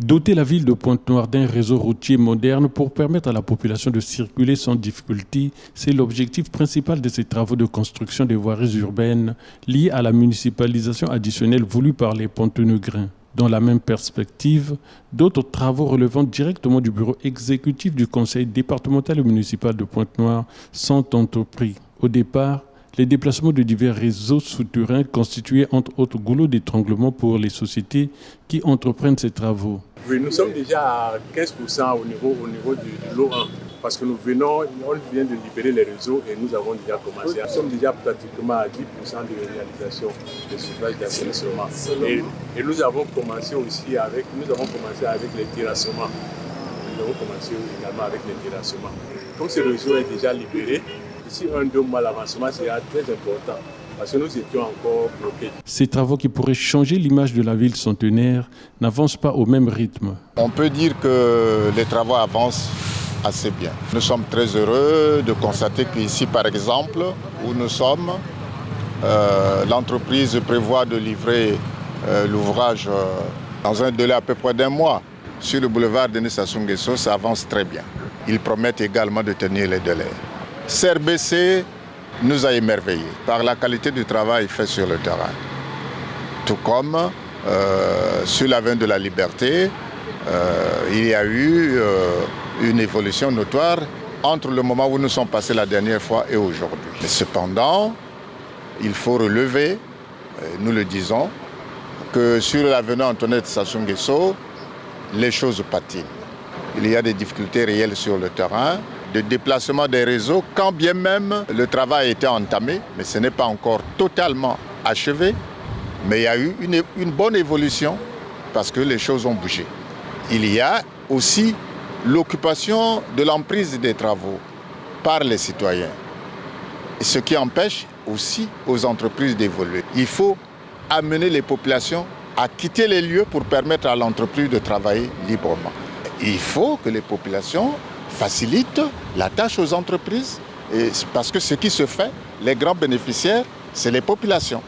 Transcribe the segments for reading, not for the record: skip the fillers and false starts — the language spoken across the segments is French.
Doter la ville de Pointe-Noire d'un réseau routier moderne pour permettre à la population de circuler sans difficulté, c'est l'objectif principal de ces travaux de construction des voiries urbaines liés à la municipalisation additionnelle voulue par les Ponteneugrins. Dans la même perspective, d'autres travaux relevant directement du bureau exécutif du conseil départemental et municipal de Pointe-Noire sont entrepris. Au départ, les déplacements de divers réseaux souterrains constituaient entre autres goulots d'étranglement pour les sociétés qui entreprennent ces travaux. Oui, nous sommes déjà à 15% au niveau du lot 1 parce que on vient de libérer les réseaux et nous avons déjà commencé. Nous sommes déjà pratiquement à 10% de réalisation des ouvrages d'assainissement. Et nous avons commencé aussi avec les terrassements. Nous avons commencé également avec les terrassements. Comme ce réseau est déjà libéré, d'ici 1-2 mois, l'avancement sera très important parce que nous étions encore bloqués. Ces travaux qui pourraient changer l'image de la ville centenaire n'avancent pas au même rythme. On peut dire que les travaux avancent assez bien. Nous sommes très heureux de constater qu'ici, par exemple, où nous sommes, l'entreprise prévoit de livrer l'ouvrage dans un délai à peu près d'1 mois. Sur le boulevard Denis Sassou Nguesso, ça avance très bien. Ils promettent également de tenir les délais. CRBC nous a émerveillés par la qualité du travail fait sur le terrain. Tout comme sur l'avenue de la Liberté, il y a eu une évolution notoire entre le moment où nous sommes passés la dernière fois et aujourd'hui. Mais cependant, il faut relever, nous le disons, que sur l'avenue Antoinette Sassou Nguesso, les choses patinent. Il y a des difficultés réelles sur le terrain, de déplacement des réseaux, quand bien même le travail a été entamé, mais ce n'est pas encore totalement achevé. Mais il y a eu une bonne évolution parce que les choses ont bougé. Il y a aussi l'occupation de l'emprise des travaux par les citoyens, ce qui empêche aussi aux entreprises d'évoluer. Il faut amener les populations à quitter les lieux pour permettre à l'entreprise de travailler librement. Il faut que les populations facilitent la tâche aux entreprises parce que ce qui se fait, les grands bénéficiaires, c'est les populations.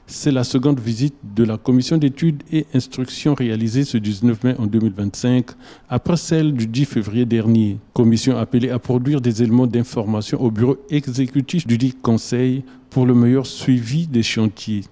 C'est la seconde visite de la commission d'études et instruction réalisée ce 19 mai en 2025, après celle du 10 février dernier. Commission appelée à produire des éléments d'information au bureau exécutif du dit conseil pour le meilleur suivi des chantiers.